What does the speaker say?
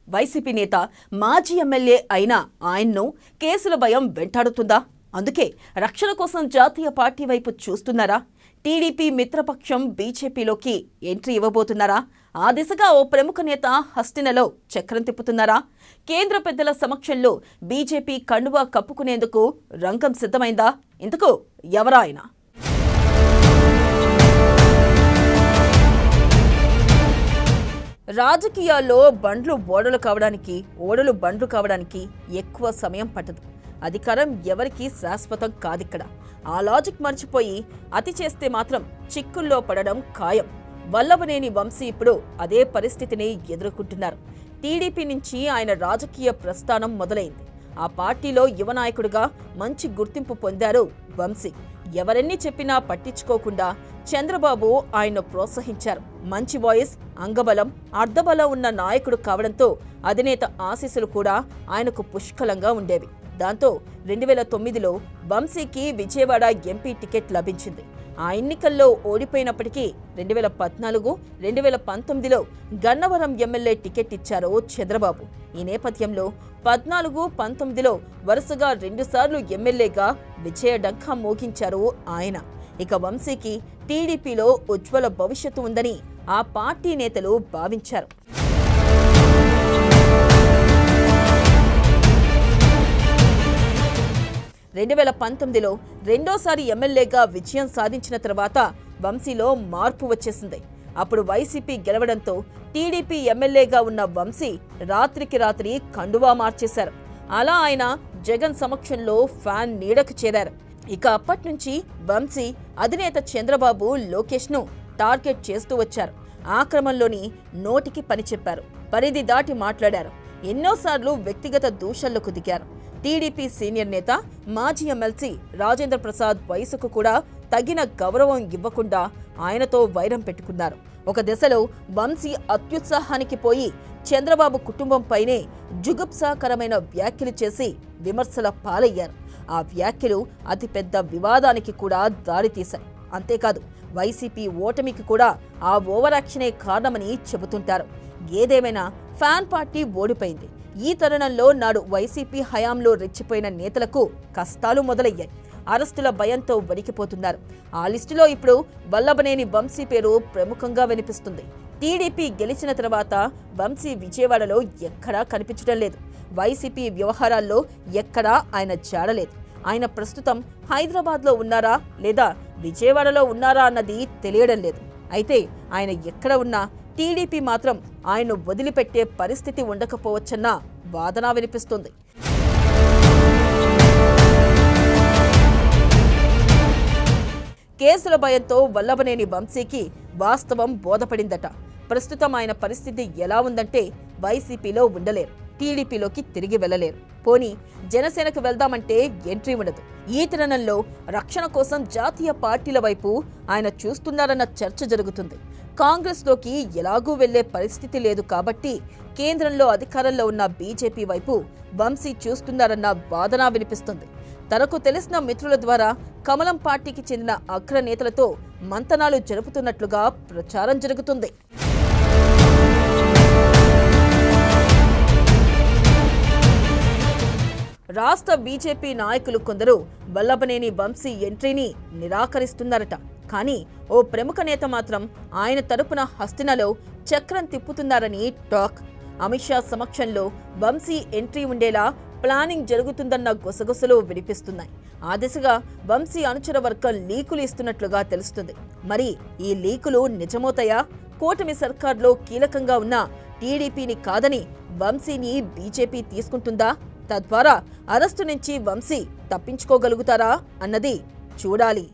YCP నేత మాజీ MLA అయిన ఆయన్ను కేసుల భయం వెంటాడుతుందా? అందుకే రక్షణ కోసం జాతీయ పార్టీ వైపు చూస్తున్నారా? టీడీపీ మిత్రపక్షం బీజేపీలోకి ఎంట్రీ ఇవ్వబోతున్నారా? ఆ దిశగా ఓ ప్రముఖ నేత హస్తినలో చక్రం తిప్పుతున్నారా? కేంద్ర పెద్దల సమక్షంలో బీజేపీ కండువా కప్పుకునేందుకు రంగం సిద్ధమైందా? ఇందుకు ఎవరా ఆయన? రాజకీయాల్లో బండ్లు ఓడలు కావడానికి, ఓడలు బండ్లు కావడానికి ఎక్కువ సమయం పట్టదు. అధికారం ఎవరికీ శాశ్వతం కాదిక్కడ. ఆ లాజిక్ మర్చిపోయి అతి చేస్తే మాత్రం చిక్కుల్లో పడడం ఖాయం. వల్లభనేని వంశీ ఇప్పుడు అదే పరిస్థితిని ఎదుర్కొంటున్నారు. టీడీపీ నుంచి ఆయన రాజకీయ ప్రస్థానం మొదలైంది. ఆ పార్టీలో యువ నాయకుడిగా మంచి గుర్తింపు పొందారు వంశీ. ఎవరెన్ని చెప్పినా పట్టించుకోకుండా చంద్రబాబు ఆయన్ను ప్రోత్సహించారు. మంచి వాయిస్, అంగబలం, అర్ధబలం ఉన్న నాయకుడు కావడంతో అధినేత ఆశీస్సులు కూడా ఆయనకు పుష్కలంగా ఉండేవి. దాంతో 2009లో వంశీకి విజయవాడ ఎంపీ టికెట్ లభించింది. ఆ ఎన్నికల్లో ఓడిపోయినప్పటికీ 2014, 2019లో గన్నవరం ఎమ్మెల్యే టికెట్ ఇచ్చారు చంద్రబాబు. ఈ నేపథ్యంలో 14, 19లో వరుసగా 2 సార్లు ఎమ్మెల్యేగా విజయడంకా మోగించారు ఆయన. ఇక వంశీకి టీడీపీలో ఉజ్వల భవిష్యత్తు ఉందని ఆ పార్టీ నేతలు భావించారు. రెండు 2019లో రెండోసారి ఎమ్మెల్యేగా విజయం సాధించిన తర్వాత వంశీలో మార్పు వచ్చేసింది. అప్పుడు వైసీపీ గెలవడంతో టీడీపీ ఎమ్మెల్యేగా ఉన్న వంశీ రాత్రికి రాత్రి కండువా మార్చేశారు. అలా ఆయన జగన్ సమక్షంలో ఫ్యాన్ నీడకు చేరారు. ఇక అప్పటి నుంచి వంశీ అధినేత చంద్రబాబు, లోకేష్ను టార్గెట్ చేస్తూ వచ్చారు. ఆ క్రమంలోని నోటికి పని చెప్పారు, పరిధి దాటి మాట్లాడారు. ఎన్నోసార్లు వ్యక్తిగత దూషణలకు దిగారు. టీడీపీ సీనియర్ నేత, మాజీ ఎమ్మెల్సీ రాజేంద్ర ప్రసాద్ వయసుకు కూడా తగిన గౌరవం ఇవ్వకుండా ఆయనతో వైరం పెట్టుకున్నారు. ఒక దశలో వంశీ అత్యుత్సాహానికి పోయి చంద్రబాబు కుటుంబంపైనే జుగుప్సాకరమైన వ్యాఖ్యలు చేసి విమర్శల పాలయ్యారు. ఆ వ్యాఖ్యలు అతిపెద్ద వివాదానికి కూడా దారితీశాయి. అంతేకాదు, వైసీపీ ఓటమికి కూడా ఆ ఓవరాక్షనే కారణమని చెబుతుంటారు. ఏదేమైనా ఫ్యాన్ పార్టీ ఓడిపోయింది. ఈ తరుణంలో నాడు వైసీపీ హయాంలో రెచ్చిపోయిన నేతలకు కష్టాలు మొదలయ్యాయి. అరెస్టుల భయంతో వణికిపోతున్నారు. ఆ లిస్టులో ఇప్పుడు వల్లభనేని వంశీ పేరు ప్రముఖంగా వినిపిస్తుంది. టీడీపీ గెలిచిన తర్వాత వంశీ విజయవాడలో ఎక్కడా కనిపించడం లేదు. వైసీపీ వ్యవహారాల్లో ఎక్కడా ఆయన జాడలేదు. ఆయన ప్రస్తుతం హైదరాబాద్లో ఉన్నారా లేదా విజయవాడలో ఉన్నారా అన్నది తెలియడం లేదు. అయితే ఆయన ఎక్కడ ఉన్నా టీడీపీ మాత్రం ఆయన్ను వదిలిపెట్టే పరిస్థితి ఉండకపోవచ్చన్న వాదన వినిపిస్తుంది. కేసుల భయంతో వల్లభనేని వంశీకి వాస్తవం బోధపడిందట. ప్రస్తుతం ఆయన పరిస్థితి ఎలా ఉందంటే వైసీపీలో ఉండలేరు, టీడీపీలోకి తిరిగి వెళ్లలేరు. పోనీ జనసేనకు వెళ్దామంటే ఎంట్రీ ఉండదు. ఈ తరుణంలో రక్షణ కోసం జాతీయ పార్టీల వైపు ఆయన చూస్తున్నారన్న చర్చ జరుగుతుంది. కాంగ్రెస్లోకి ఎలాగూ వెళ్లే పరిస్థితి లేదు కాబట్టి కేంద్రంలో అధికారంలో ఉన్న బీజేపీ వైపు వంశీ చూస్తున్నారన్న వాదన వినిపిస్తుంది. తనకు తెలిసిన మిత్రుల ద్వారా కమలం పార్టీకి చెందిన అగ్రనేతలతో మంతనాలు జరుపుతున్నట్లుగా ప్రచారం జరుగుతుంది. రాష్ట్ర బీజేపీ నాయకులు కొందరు వల్లభనేని వంశీ ఎంట్రీని నిరాకరిస్తున్నారట. కానీ ఓ ప్రముఖ నేత మాత్రం ఆయన తరపున హస్తినలో చక్రం తిప్పుతున్నారని టాక్. అమిత్ షా సమక్షంలో వంశీ ఎంట్రీ ఉండేలా ప్లానింగ్ జరుగుతుందన్న గుసగుసలు వినిపిస్తున్నాయి. ఆ దిశగా వంశీ అనుచర వర్గం లీకులు ఇస్తున్నట్లుగా తెలుస్తుంది. మరి ఈ లీకులు నిజమవుతాయా? కూటమి సర్కార్లో కీలకంగా ఉన్న టీడీపీని కాదని వంశీని బీజేపీ తీసుకుంటుందా? తద్వారా అరెస్టు నుంచి వంశీ తప్పించుకోగలుగుతారా అన్నది చూడాలి.